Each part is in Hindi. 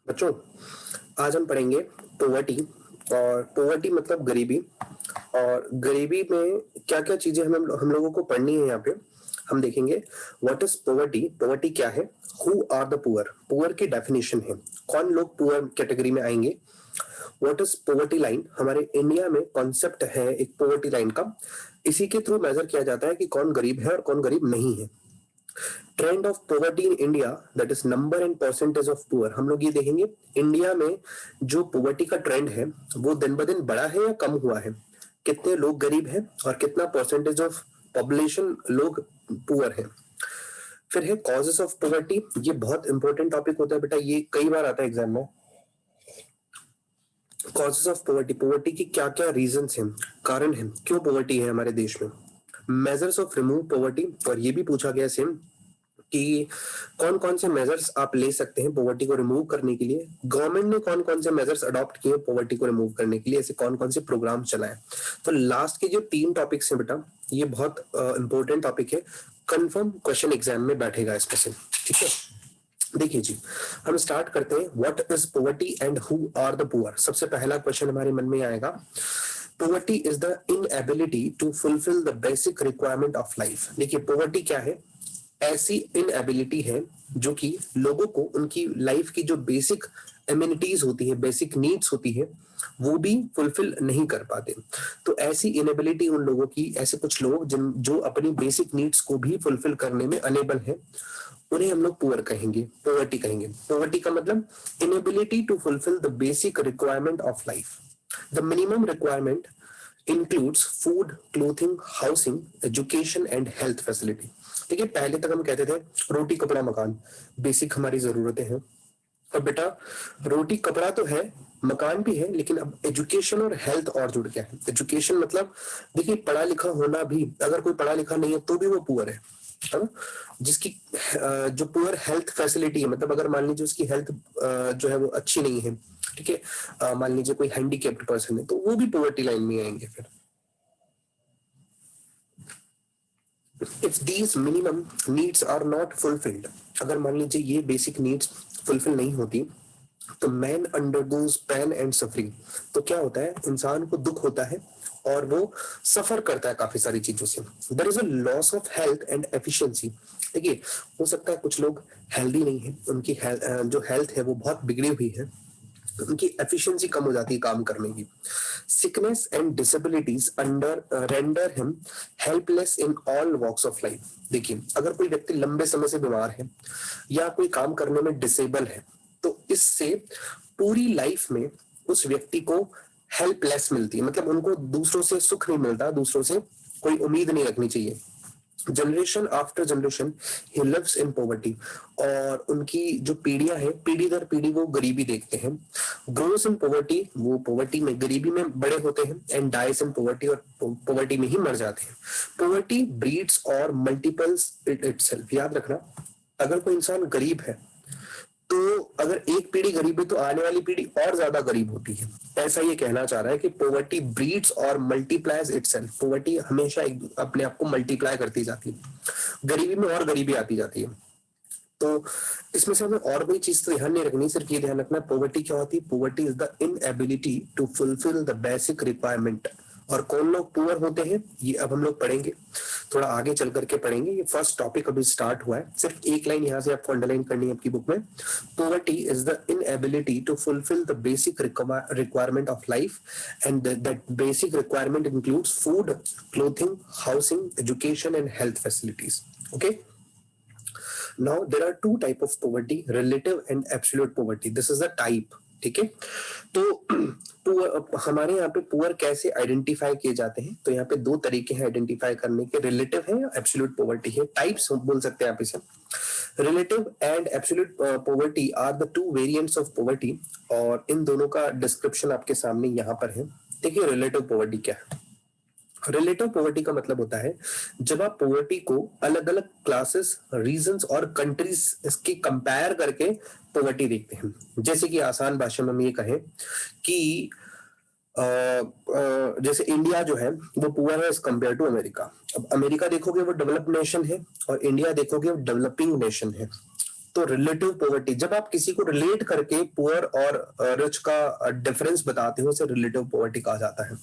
बच्चों, आज हम पढ़ेंगे पोवर्टी। और पोवर्टी मतलब गरीबी। और गरीबी में क्या क्या चीजें हम लोगों को पढ़नी है। यहाँ पे हम देखेंगे व्हाट इज पोवर्टी, पोवर्टी क्या है, who are the poor, poor की डेफिनेशन है, कौन लोग पुअर कैटेगरी में आएंगे, व्हाट इज पोवर्टी लाइन, हमारे इंडिया में कॉन्सेप्ट है एक पोवर्टी लाइन का, इसी के थ्रू मेजर किया जाता है कि कौन गरीब है और कौन गरीब नहीं है। Trend of poverty in India, that is number and percentage of poor, हम लोग ये देखेंगे इंडिया में जो पॉवर्टी का ट्रेंड है वो दिन ब दिन बढ़ा है या कम हुआ है, कितने लोग गरीब हैं और कितना परसेंटेज ऑफ पॉपुलेशन लोग पुअर है। फिर है कॉजेस ऑफ पॉवर्टी, ये बहुत इंपॉर्टेंट टॉपिक होता है बेटा, ये कई बार आता है एग्जाम में। कॉजेस ऑफ पॉवर्टी, पॉवर्टी की क्या क्या रीजंस हैं, कारण है क्यों पॉवर्टी है हमारे देश में। मेजर्स ऑफ रिमूव पॉवर्टी, और ये भी पूछा गया सेम कि कौन कौन से मेजर्स आप ले सकते हैं पॉवर्टी को रिमूव करने के लिए, गवर्नमेंट ने कौन कौन से मेजर्स अडॉप्ट किए पॉवर्टी को रिमूव करने के लिए, ऐसे कौन कौन से प्रोग्राम चलाए। तो लास्ट के जो 3 टॉपिक्स हैं बेटा, ये बहुत इंपॉर्टेंट टॉपिक है, कंफर्म क्वेश्चन एग्जाम में बैठेगा इसमें से। ठीक है, देखिए जी, हम स्टार्ट करते हैं। What is poverty and who are the poor. सबसे पहला क्वेश्चन हमारे मन में आएगा, poverty is the inability to fulfil the basic requirement of life. देखिए पॉवर्टी क्या है, ऐसी इनएबिलिटी है जो कि लोगों को उनकी लाइफ की जो बेसिक एमिनिटीज होती है, बेसिक नीड्स होती है, वो भी फुलफिल नहीं कर पाते। तो ऐसी इनएबिलिटी उन लोगों की, ऐसे कुछ लोग जिन जो अपनी बेसिक नीड्स को भी फुलफिल करने में अनेबल है, उन्हें हम लोग पुअर कहेंगे, पॉवर्टी कहेंगे। पॉवर्टी का मतलब inability to fulfil the basic requirement of life. The minimum requirement includes food, clothing, housing, education and health facility. देखिए पहले तक हम कहते थे रोटी कपड़ा मकान बेसिक हमारी जरूरतें हैं, और बेटा रोटी कपड़ा तो है, मकान भी है, लेकिन अब एजुकेशन और हेल्थ और जुड़ गया है। एजुकेशन मतलब देखिए पढ़ा लिखा होना भी, अगर कोई पढ़ा लिखा नहीं है तो भी वो पुअर है ना। जिसकी जो पुअर हेल्थ फैसिलिटी है, मतलब अगर मान लीजिए उसकी हेल्थ जो है वो अच्छी नहीं है, ठीक है, मान लीजिए कोई हैंडीकेप्ड पर्सन है, तो वो भी पॉवर्टी लाइन में आएंगे। फिर if these minimum needs are not fulfilled, अगर मान लीजिए ये बेसिक नीड्स फुलफिल नहीं होती, तो man undergoes pain and suffering. तो क्या होता है, इंसान को दुख होता है और वो सफर करता है काफी सारी चीजों से। There is a loss of health and efficiency. देखिए हो सकता है कुछ लोग हेल्दी नहीं है, उनकी जो हेल्थ है वो बहुत बिगड़ी हुई है, उनकी एफिशिएंसी कम हो जाती है काम करने की। Sickness and disabilities under render him helpless in all walks of life. देखिए अगर कोई व्यक्ति लंबे समय से बीमार है या कोई काम करने में डिसेबल है, तो इससे पूरी लाइफ में उस व्यक्ति को हेल्पलेस मिलती है, मतलब उनको दूसरों से सुख नहीं मिलता, दूसरों से कोई उम्मीद नहीं रखनी चाहिए। Generation after generation he lives in poverty, और उनकी जो पीढ़ियां हैं, पीढ़ी दर पीढ़ी वो गरीबी देखते हैं। ग्रोस इन पॉवर्टी, वो पॉवर्टी में गरीबी में बड़े होते हैं, एंड डाइस इन पॉवर्टी, और पॉवर्टी में ही मर जाते हैं। पॉवर्टी ब्रीड्स और मल्टीपल्स इटसेल्फ। याद रखना, अगर कोई इंसान गरीब है तो अगर एक पीढ़ी गरीब है तो आने वाली पीढ़ी और ज्यादा गरीब होती है। ऐसा ये कहना चाह रहा है कि पॉवर्टी ब्रीड्स और मल्टीप्लाइज इटसेल्फ। पॉवर्टी हमेशा अपने आप को मल्टीप्लाई करती जाती है, गरीबी में और गरीबी आती जाती है। तो इसमें से हमें और कोई चीज तो ध्यान नहीं रखनी, सिर्फ ये ध्यान रखना पॉवर्टी क्या होती है। Poverty is the inability to fulfil the basic requirement. और कौन लोग पुअर होते हैं ये अब हम लोग पढ़ेंगे, थोड़ा आगे चल करके पढ़ेंगे। ये फर्स्ट टॉपिक अभी स्टार्ट हुआ है, सिर्फ एक लाइन यहाँ से आपको अंडरलाइन करनी है आपकी बुक में। Poverty is the inability to fulfil the basic requirement of life, and that basic requirement includes food, clothing, housing, education and health facilities. Okay, now there are two type of poverty, relative and absolute poverty. This is the type. ठीक है, तो हमारे यहाँ पे पुअर कैसे आइडेंटिफाई किए जाते हैं, तो यहाँ पे 2 तरीके हैं आइडेंटिफाई करने के, रिलेटिव है या एब्सोल्यूट पॉवर्टी है। टाइप्स बोल सकते हैं आप इसे। Relative and absolute poverty are the 2 variants of poverty, और इन दोनों का डिस्क्रिप्शन आपके सामने यहाँ पर है। देखिए रिलेटिव पॉवर्टी क्या है। रिलेटिव पॉवर्टी का मतलब होता है जब आप पॉवर्टी को अलग अलग क्लासेस, रीजन्स और कंट्रीज इसके कंपेयर करके पॉवर्टी देखते हैं। जैसे कि आसान भाषा में हम ये कहें कि जैसे इंडिया जो है वो पुअर है एज कंपेयर टू अमेरिका। अब अमेरिका देखोगे वो डेवलप्ड नेशन है, और इंडिया देखोगे वो डेवलपिंग नेशन है। तो रिलेटिव पॉवर्टी, जब आप किसी को रिलेट करके पुअर और रिच का डिफरेंस बताते हो, उसे रिलेटिव पॉवर्टी कहा जाता है।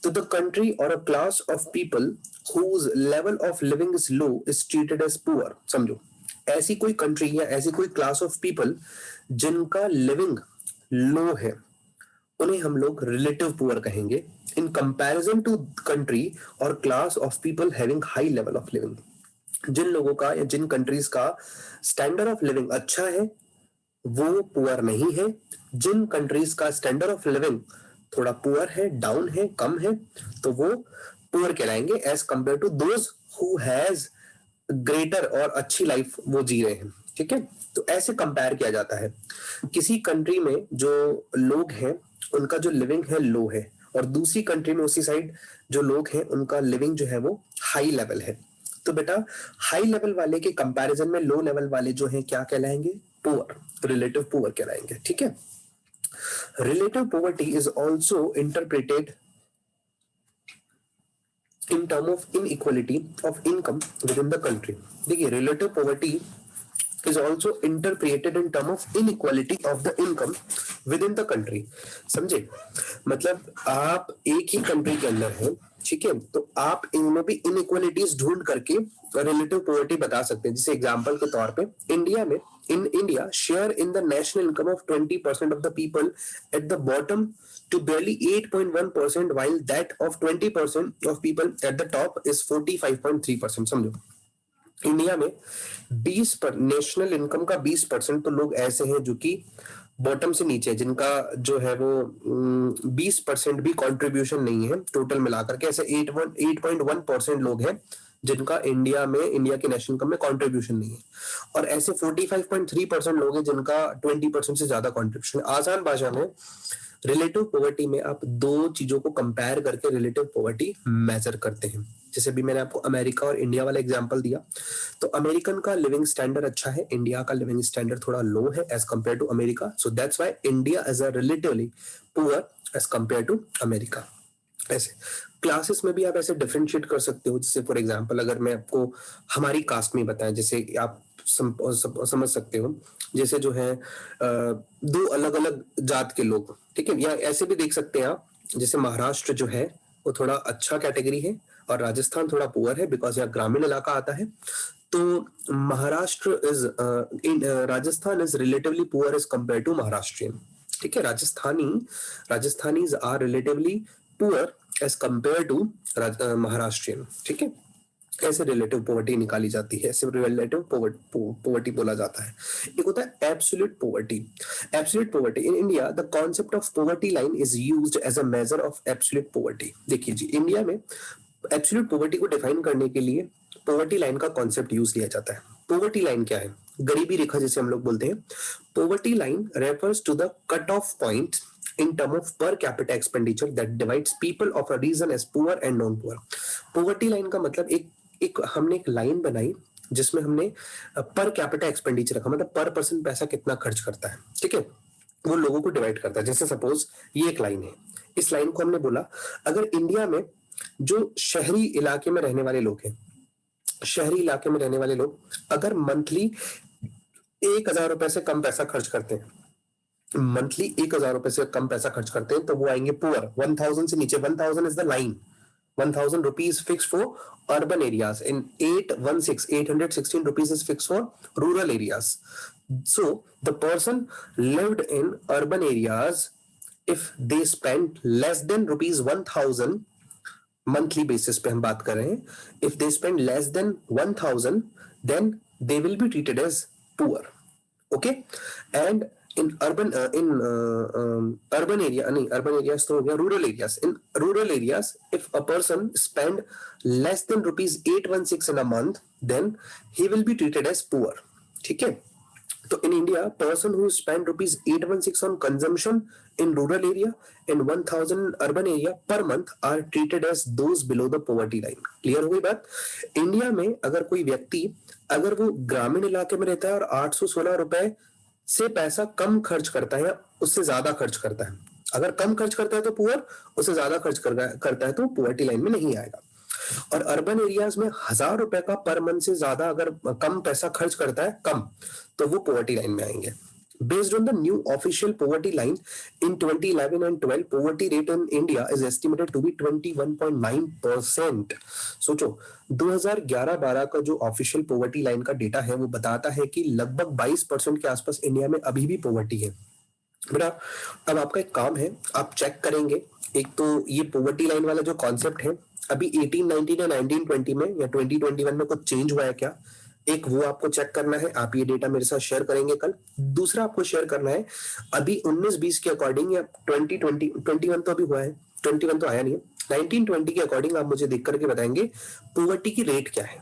तो द कंट्री और a class of people whose level of living is low is treated as poor. समझो, ऐसी कोई कंट्री या ऐसी कोई क्लास ऑफ पीपल जिनका लिविंग लो है, उन्हें हम लोग रिलेटिव पुअर कहेंगे इन कंपैरिजन टू कंट्री और class of people having high level of living. जिन लोगों का या जिन कंट्रीज का स्टैंडर्ड ऑफ लिविंग अच्छा है वो पुअर नहीं है, जिन कंट्रीज का स्टैंडर्ड ऑफ लिविंग थोड़ा पुअर है, डाउन है, कम है, तो वो पुअर कहलाएंगे as compare to those who has greater और अच्छी लाइफ वो जी रहे हैं। ठीक है, तो ऐसे कंपेयर किया जाता है। किसी कंट्री में जो लोग हैं उनका जो लिविंग है लो है, और दूसरी कंट्री में उसी साइड जो लोग हैं उनका लिविंग जो है वो हाई लेवल है। तो बेटा हाई लेवल वाले के कंपैरिजन में लो लेवल वाले जो हैं क्या कहलाएंगे? पुअर, रिलेटिव पुअर कहलाएंगे। ठीक है, relative poverty is also interpreted in term of inequality of income within the country. देखिए, relative poverty is also interpreted in term of inequality of the income within the country। समझे? मतलब आप एक ही कंट्री के अंदर हैं, ठीक है, तो आप इनमें भी इनइक्वालिटीज ढूंढ करके रिलेटिव पॉवर्टी बता सकते हैं। जैसे एग्जांपल के तौर पे इंडिया में, in India share in the national income of 20% of the people at the bottom to barely 8.1%, while that of 20% of people at the top is 45.3%। समझो, इंडिया में 20 पर नेशनल इनकम का 20% तो लोग ऐसे हैं जो कि बॉटम से नीचे, जिनका जो है वो 20% भी कंट्रीब्यूशन नहीं है टोटल मिलाकर के। ऐसे 8.1% लोग हैं जिनका इंडिया के नेशनल इनकम में कंट्रीब्यूशन नहीं है, और ऐसे 45.3% लोग हैं जिनका 20% से ज्यादा कंट्रीब्यूशन। आसान भाषा में रिलेटिव पॉवर्टी में आप दो चीजों को कंपेयर करके रिलेटिव पॉवर्टी मेजर करते हैं। जैसे भी मैंने आपको अमेरिका और इंडिया वाला एग्जांपल दिया, तो अमेरिकन का लिविंग स्टैंडर्ड अच्छा है, इंडिया का लिविंग स्टैंडर्ड थोड़ा लो है as compare to America, so that's why India is a relatively poor as compare to America. ऐसे क्लासेस में भी आप ऐसे डिफरेंशिएट कर सकते हो। जैसे फॉर एग्जांपल अगर मैं आपको हमारी कास्ट में बताएं, जैसे आप समझ सकते हो, जैसे जो है दो अलग अलग जात के लोग, ठीक है, या ऐसे भी देख सकते हैं आप, जैसे महाराष्ट्र जो है वो थोड़ा अच्छा कैटेगरी है और राजस्थान थोड़ा पुअर है बिकॉज यहाँ ग्रामीण इलाका आता है। तो Maharashtra is Rajasthan is relatively poor as compare to Maharashtrian. ठीक है, Rajasthanis are relatively poor as compare to Maharashtrian. ठीक है, ऐसे रिलेटिव पॉवर्टी निकाली जाती है, ऐसे रिलेटिव पॉवर्टी बोला जाता है। एक होता है absolute poverty. Absolute poverty in India the concept of poverty line is used as a measure of absolute poverty. देखिए जी, इंडिया में एब्सोल्यूट पॉवर्टी को डिफाइन करने के लिए पॉवर्टी लाइन का कॉन्सेप्ट यूज किया जाता है। पॉवर्टी लाइन क्या है? गरीबी रेखा जिसे हम लोग बोलते हैं। Poverty line refers to the cut off point in term of per capita expenditure that divides people of a region as poor and non poor। Poverty line का मतलब हमने एक लाइन बनाई जिसमें हमने पर कैपिटा एक्सपेंडिचर रखा, मतलब पर पर्सन पैसा कितना खर्च करता है, ठीक है, वो लोगों को डिवाइड करता है। जैसे सपोज ये एक लाइन है, इस लाइन को हमने बोला अगर इंडिया में जो शहरी इलाके में रहने वाले लोग हैं, शहरी इलाके में रहने वाले लोग अगर मंथली 1,000 रुपए से कम पैसा खर्च करते हैं, मंथली 1,000 रुपए से कम पैसा खर्च करते हैं, तो वो आएंगे पुअर। 1,000 से नीचे, 1,000 is the line, 1,000 rupees fixed for urban areas and 816 rupees is fixed for rural areas। So the person lived in urban areas, if they spend less than rupees 1,000 monthly basis पे हम बात कर रहे हैं, if they spend less than 1,000 then they will be treated as poor। okay, and in urban areas तो हो गया, rural areas if a person spend less than rupees 816 in a month then he will be treated as poor। ठीक है, तो in India person who spend rupees 816 on consumption in rural area and 1,000 urban area per month are treated as those below the poverty line। Clear हो गई बात? इंडिया में अगर कोई व्यक्ति अगर वो ग्रामीण इलाके में रहता है और 816 रुपए से पैसा कम खर्च करता है या उससे ज्यादा खर्च करता है, अगर कम खर्च करता है तो पुअर, उससे ज्यादा खर्च करता है तो पुअर्टी लाइन में नहीं आएगा। और अर्बन एरियाज में 1,000 रुपए का पर मंथ से ज्यादा अगर कम पैसा खर्च करता है कम, तो वो पॉवर्टी लाइन में आएंगे। Based on the new official poverty line in 2011 and 12, poverty rate in India is estimated to be 21.9%. सोचो 2011-12 का जो ऑफिशियल पॉवर्टी लाइन का डेटा है वो बताता है कि लगभग 22% के आसपास इंडिया में अभी भी पॉवर्टी है। बेटा अब आपका एक काम है, आप चेक करेंगे एक तो ये पॉवर्टी लाइन वाला जो कॉन्सेप्ट है अभी 1819 या 1920 में या 2021 में कुछ चेंज हुआ है क्या, एक वो आपको चेक करना है। आप ये डेटा मेरे साथ शेयर करेंगे कल। दूसरा आपको शेयर करना है अभी 19-20 के अकॉर्डिंग या 2020 21 तो अभी हुआ है, 21 तो आया नहीं है, 1920 के अकॉर्डिंग आप मुझे देख करके बताएंगे पॉवर्टी की रेट क्या है।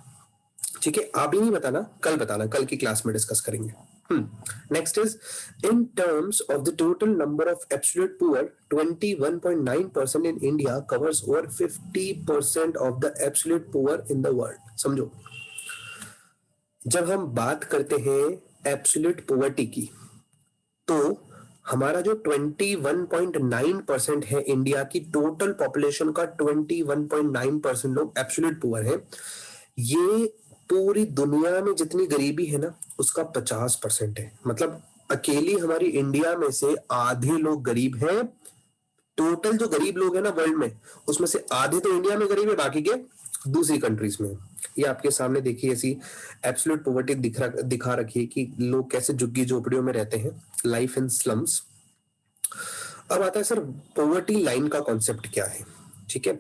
ठीक है, आप ही नहीं बताना, कल बताना, कल की क्लास में डिस्कस करेंगे। Next is in terms of the total number of absolute poor, 21.9% in India covers over 50% of the absolute poor in the world। समझो जब हम बात करते हैं एब्सोल्यूट पॉवर्टी की तो हमारा जो 21.9% है इंडिया की टोटल पॉपुलेशन का 21.9% लोग एब्सोल्यूट पुअर है। ये पूरी दुनिया में जितनी गरीबी है ना उसका 50% है। मतलब अकेली हमारी इंडिया में से आधे लोग गरीब हैं। टोटल जो गरीब लोग हैं ना वर्ल्ड में उसमें से आधे तो इंडिया में गरीब है, बाकी के दूसरी कंट्रीज में। ये आपके सामने देखिए ऐसी एब्सोल्यूट पॉवर्टी दिखा रखी है कि लोग कैसे झुग्गी झोपड़ियों में रहते हैं, लाइफ इन स्लम्स। अब आता है सर पॉवर्टी लाइन का कॉन्सेप्ट क्या है। ठीक है,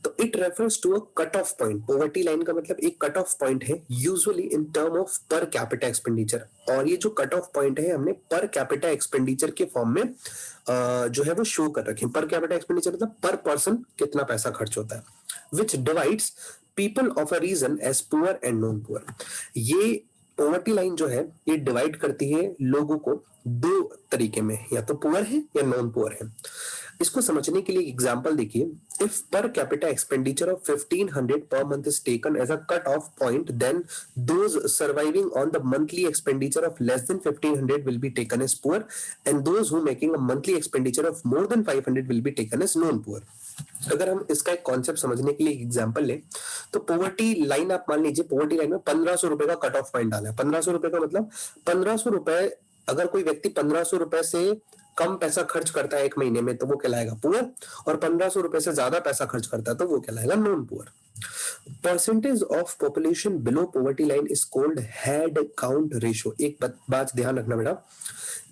तो it refers to a cut off point. Poverty line का मतलब एक कट ऑफ पॉइंट है usually in term of per capita expenditure. और ये जो कट ऑफ पॉइंट है हमने पर कैपिटा एक्सपेंडिचर के फॉर्म में जो है वो शो कर रखे। पर कैपिटा एक्सपेंडिचर मतलब पर पर्सन कितना पैसा खर्च होता है, which divides people of a region as poor and non poor. ये पॉवर्टी लाइन जो है ये डिवाइड करती है लोगों को दो तरीके में, या तो पुअर है या नॉन पुअर है। इसको समझने के लिए एग्जांपल देखिए, इफ पर capita expenditure of 1500 per month is taken as a cut off point, then those surviving on the monthly expenditure of less than 1500 will be taken as poor and those who making a monthly expenditure of more than 500 will be taken as non poor. अगर हम इसका एक कॉन्सेप्ट समझने के लिए एग्जांपल लें तो पॉवर्टी लाइन आप मान लीजिए, पॉवर्टी लाइन में 1500 रुपए का कट ऑफ पॉइंट डाला है। 1500 रुपए का मतलब 1500 रुपए, अगर कोई व्यक्ति 1500 रुपए से कम पैसा खर्च करता है एक महीने में तो वो कहलाएगा पुअर, और 1500 रुपए से ज्यादा पैसा खर्च करता है तो वो कहलाएगा non poor. Percentage of population below poverty line is called head count ratio. एक बात ध्यान रखना बेटा,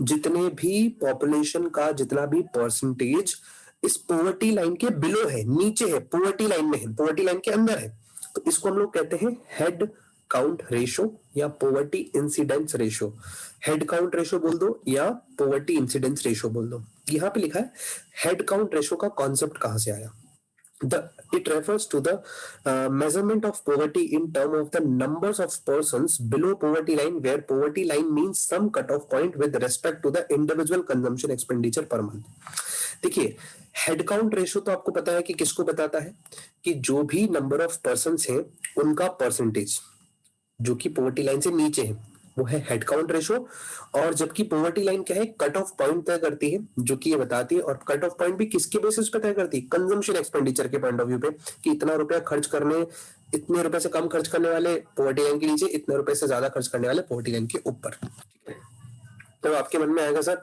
जितने भी पॉपुलेशन का जितना भी परसेंटेज इस पॉवर्टी लाइन के बिलो है, नीचे है, पॉवर्टी लाइन में है, पॉवर्टी लाइन के अंदर है, तो इसको हम लोग कहते हैं हेड काउंट रेशियो या poverty incidence ratio. Head count ratio बोल दो या पॉवर्टी इंसिडेंस रेशियो बोल दो। यहां पे लिखा है हेड काउंट रेशियो का कॉन्सेप्ट कहां से आया। It refers to the measurement of poverty in terms of the numbers of persons below poverty line, where poverty line means some cutoff point with respect to the individual consumption expenditure per month। देखिए हेड काउंट रेशियो तो आपको पता है कि किसको बताता है, कि जो भी नंबर ऑफ पर्सन्स हैं उनका परसेंटेज जो कि पॉवर्टी लाइन से नीचे है वो है हेड काउंट रेशियो। और जबकि पॉवर्टी लाइन क्या है, कट ऑफ पॉइंट तय करती है जो कि ये बताती है, और कट ऑफ पॉइंट भी किसके बेसिस पे तय करती है, कंजम्पशन एक्सपेंडिचर के पॉइंट ऑफ व्यू पे, कि इतना रुपया खर्च करने, इतने रुपए से कम खर्च करने वाले पॉवर्टी लाइन के नीचे, इतने रुपए से ज्यादा खर्च करने वाले पॉवर्टी लाइन के ऊपर। तो आपके मन में आएगा सर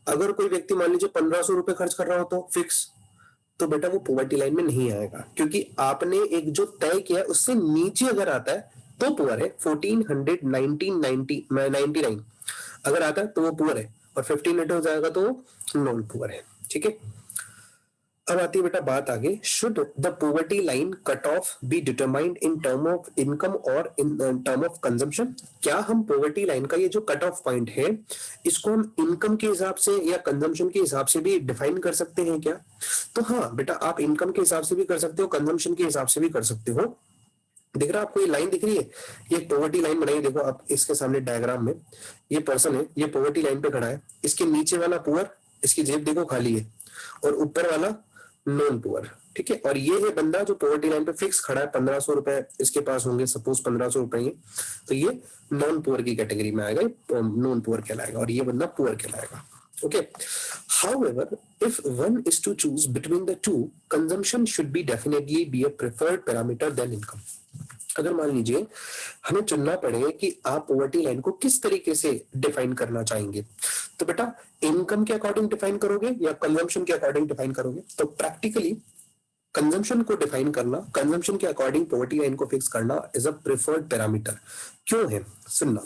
अगर कोई व्यक्ति मान लीजिए 1500 रुपए खर्च कर रहा हो तो फिक्स, तो बेटा वो पॉवर्टी लाइन में नहीं आएगा, क्योंकि आपने एक जो तय किया उससे नीचे अगर आता है तो पुअर है। 1499 अगर आता है तो वो पुअर है, और 1500 हो जाएगा तो नॉन पुअर है। ठीक है, अब आती है बेटा बात आगे, should the poverty line cut off be determined in term of income और इन टर्म ऑफ कंजम्पशन। क्या हम पॉवर्टी लाइन का ये जो कट ऑफ पॉइंट है इसको हम इनकम के हिसाब से या कंजम्पशन के हिसाब से भी डिफाइन कर सकते हैं क्या? तो हाँ बेटा, आप इनकम के हिसाब से भी कर सकते हो, कंजम्पशन के हिसाब से भी कर सकते हो। दिख रहा है आपको ये लाइन दिख रही है, ये पॉवर्टी लाइन बनाई, देखो आप इसके सामने डायग्राम में ये पर्सन है, ये पॉवर्टी लाइन पे खड़ा है, इसके नीचे वाला पुअर, इसकी जेब देखो खाली है, और ऊपर वाला नॉन पुअर। ठीक है, और ये है बंदा जो पॉवर्टी लाइन पे फिक्स खड़ा है, 1500 रुपए इसके पास होंगे, सपोज 1500 रुपए, तो ये नॉन पुअर की कैटेगरी में आएगा, नॉन पुअर कहलाएगा, और ये बंदा पुअर कहलाएगा। Okay, However, if one is to choose between the two, consumption should be definitely be a preferred parameter than income. अगर मान लीजिए हमें चुनना पड़े कि आप पॉवर्टी लाइन को किस तरीके से डिफाइन करना चाहेंगे, तो बेटा इनकम के अकॉर्डिंग डिफाइन करोगे या कंजम्पशन के अकॉर्डिंग डिफाइन करोगे? तो प्रैक्टिकली कंजम्पशन को डिफाइन करना, कंजम्पशन के अकॉर्डिंग पॉवर्टी लाइन को फिक्स करना इज अ प्रेफर्ड पैरामीटर। क्यों है? सुनना।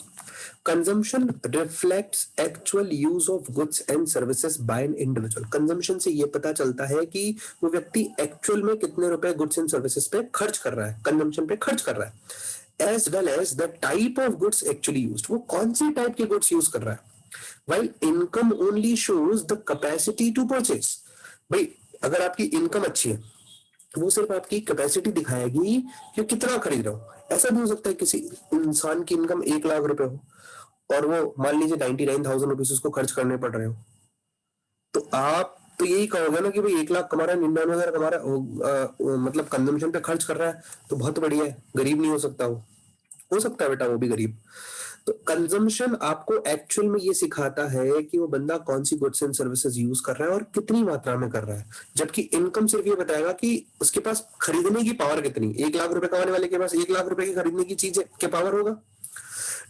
Consumption reflects actual use of goods and services by an individual. Consumption से ये पता चलता है कि वो व्यक्ति एक्चुअल में कितने रुपए गुड्स एंड सर्विसेज पे खर्च कर रहा है, कंजम्पशन पे खर्च कर रहा है, as well as the type of goods actually used, वो कौन सी टाइप के गुड्स यूज कर रहा है। while income only shows the capacity to purchase। भाई अगर आपकी इनकम अच्छी है, वो सिर्फ आपकी कैपेसिटी दिखाएगी कि कितना खरीद रहे हो। ऐसा भी हो सकता है किसी इंसान की इनकम 1 लाख रुपए हो और वो मान लीजिए 99,000 रुपीज उसको खर्च करने पड़ रहे हो, तो आप तो यही कहोगे ना कि भाई 1 लाख कमा रहा है, 99,000 कमा रहा है, मतलब कंजम्पशन पे खर्च कर रहा है तो बहुत बढ़िया है, गरीब नहीं हो सकता वो। हो सकता है बेटा वो भी गरीब। तो कंजम्पशन आपको एक्चुअल में ये सिखाता है कि वो बंदा कौन सी गुड्स एंड सर्विसेज यूज कर रहा है और कितनी मात्रा में कर रहा है, जबकि इनकम सिर्फ ये बताएगा कि उसके पास खरीदने की पावर कितनी। 1 लाख रुपए कमाने वाले के पास 1 लाख रुपए की खरीदने की चीज के पावर होगा।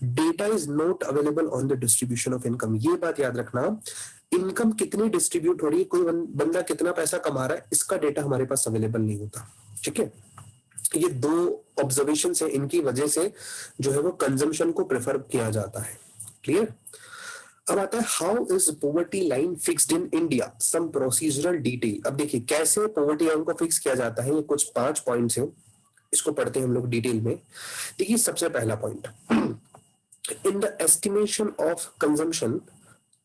Data is not available on the distribution of income. ये बात याद रखना, इनकम कितनी डिस्ट्रीब्यूट हो रही है, कोई बंदा कितना पैसा कमा रहा है, इसका डेटा हमारे पास अवेलेबल नहीं होता। ठीक है, ये दो ऑब्जर्वेशन है, इनकी वजह से जो है वो कंजम्पशन को प्रेफर किया जाता है। क्लियर? अब आता है how is poverty line fixed in India, some procedural detail. अब देखिए कैसे पॉवर्टी लाइन को फिक्स किया जाता है, ये कुछ 5 पॉइंट्स हैं, इसको पढ़ते हैं हम लोग डिटेल में। देखिए सबसे पहला point, in the estimation of consumption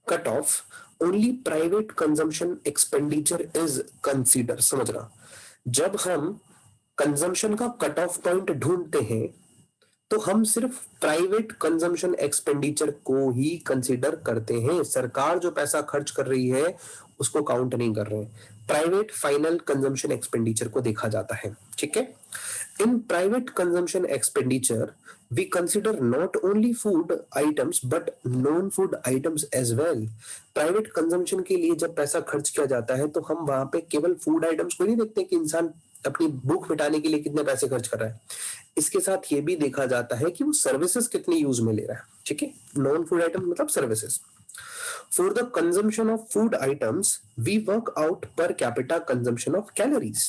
cut off only private consumption expenditure is consider. समझना, जब हम कंजम्पशन का कट ऑफ पॉइंट ढूंढते हैं तो हम सिर्फ प्राइवेट कंजम्पशन एक्सपेंडिचर को ही कंसीडर करते हैं। सरकार जो पैसा खर्च कर रही है उसको काउंट नहीं कर रहे हैं, प्राइवेट फाइनल कंजम्पशन एक्सपेंडिचर को देखा जाता है। ठीक है, in private consumption expenditure we consider not only food items but non food items as well। Private consumption के लिए जब पैसा खर्च किया जाता है तो हम वहां पे केवल फूड आइटम्स को नहीं देखते कि इंसान अपनी भूख मिटाने के लिए कितने पैसे खर्च कर रहा है, इसके साथ ये भी देखा जाता है कि वो सर्विसेज कितनी यूज में ले रहा है। ठीक है, नॉन फूड आइटम मतलब services. For the consumption of food items, we work out per capita consumption of calories।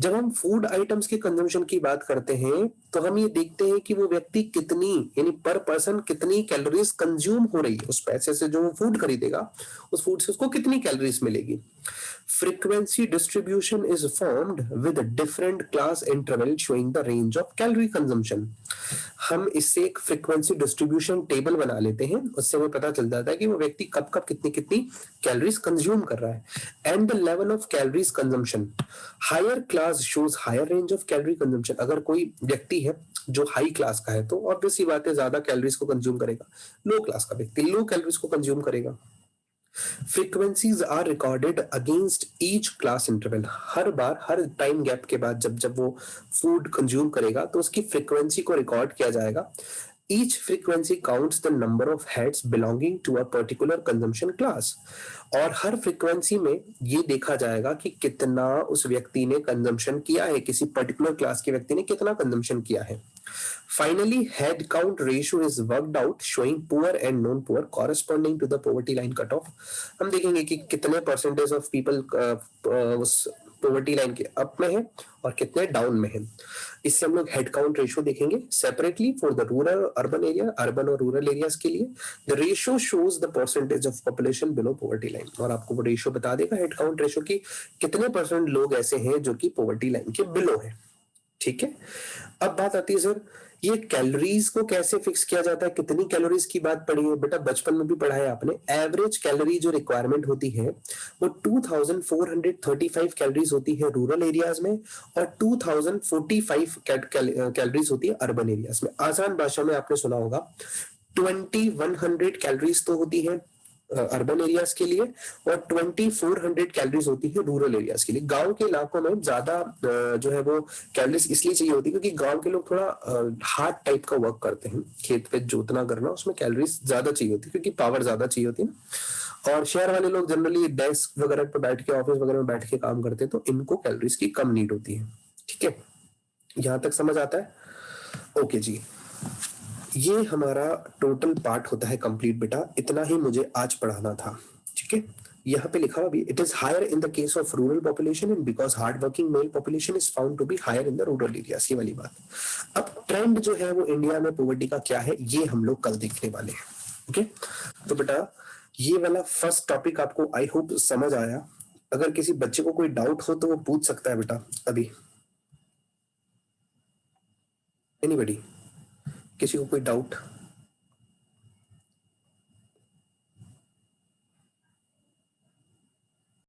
जब हम फूड आइटम्स के कंजम्पशन की बात करते हैं तो हम ये देखते हैं कि वो व्यक्ति कितनी, यानी पर पर्सन कितनी कैलोरीज कंज्यूम हो रही है, उस पैसे से जो वो फूड खरीदेगा उस फूड से उसको कितनी कैलोरीज मिलेगी। Frequency distribution is formed with a different class interval showing the range of calorie consumption। हम इससे एक फ्रीक्वेंसी डिस्ट्रीब्यूशन टेबल बना लेते हैं, उससे हमें पता चल जाता है कि वो व्यक्ति कब कब कितनी कितनी कैलोरीज कंज्यूम कर रहा है। And the level of calories consumption, higher class shows higher range of calorie consumption. अगर कोई व्यक्ति है जो हाई क्लास का है तो ऑब्वियस सी बात है ज्यादा कैलोरीज को कंज्यूम करेगा, लो क्लास का व्यक्ति लो कैलोरीज को कंज्यूम करेगा। Frequencies are recorded against each class interval. हर बार हर टाइम गैप के बाद जब वो फूड कंज्यूम करेगा तो उसकी फ्रीक्वेंसी को रिकॉर्ड किया जाएगा। Each frequency counts the number of heads belonging to a particular consumption class. और हर फ्रीक्वेंसी में ये देखा जाएगा कि कितना उस व्यक्ति ने कंजम्पशन किया है, किसी पर्टिकुलर क्लास के व्यक्ति ने कितना कंजम्पशन किया है। Finally, head count ratio is worked out showing poor and non-poor corresponding to the poverty line cutoff। हम देखेंगे कि कितने परसेंटेज ऑफ पीपल उस पोवर्टी लाइन के अप में है और कितने डाउन में है। इससे हम लोग हेड काउंट रेशियो देखेंगे separately for the rural urban area, urban और रूरल एरियाज के लिए। The ratio shows the percentage of population below poverty line, और आपको वो रेशियो बता देगा हेड काउंट रेशियो की कितने परसेंट लोग ऐसे हैं जो कि पोवर्टी लाइन के बिलो है। ठीक है, अब बात आती है सर ये कैलोरीज को कैसे फिक्स किया जाता है, कितनी कैलोरीज की बात पढ़ी है बेटा, बचपन में भी पढ़ा है आपने। एवरेज कैलोरी जो रिक्वायरमेंट होती है वो 2435 कैलोरीज होती है रूरल एरियाज में और 2045 कैलोरीज होती है अर्बन एरियाज में। आसान भाषा में आपने सुना होगा 2100 कैलोरीज तो होती है अर्बन एरियाज के लिए और 2400 कैलोरीज होती है रूरल एरियाज के लिए। गांव के इलाकों में ज्यादा जो है वो कैलोरीज इसलिए चाहिए होती है क्योंकि गांव के लोग थोड़ा हार्ड टाइप का वर्क करते हैं, खेत पे जोतना करना, उसमें कैलोरीज ज्यादा चाहिए होती है क्योंकि पावर ज्यादा चाहिए होती है। और शहर वाले लोग जनरली डेस्क वगैरह पर बैठ के, ऑफिस वगैरह में बैठ के काम करते हैं, तो इनको कैलोरीज की कम नीड होती है। ठीक है, यहां तक समझ आता है? ओके जी, ये हमारा टोटल पार्ट होता है कंप्लीट बेटा, इतना ही मुझे आज पढ़ाना था। ठीक है, यहाँ पे लिखा हुआ भी, it is higher in the case of rural population and because hard working male population is found to be higher in the rural areas, ये वाली बात। अब ट्रेंड जो है वो इंडिया में पॉवर्टी का क्या है, ये हम लोग कल देखने वाले हैं। ओके, तो बेटा ये वाला फर्स्ट टॉपिक आपको आई होप समझ आया। अगर किसी बच्चे को कोई डाउट हो तो वो पूछ सकता है बेटा अभी। एनीबॉडी, किसी को कोई डाउट?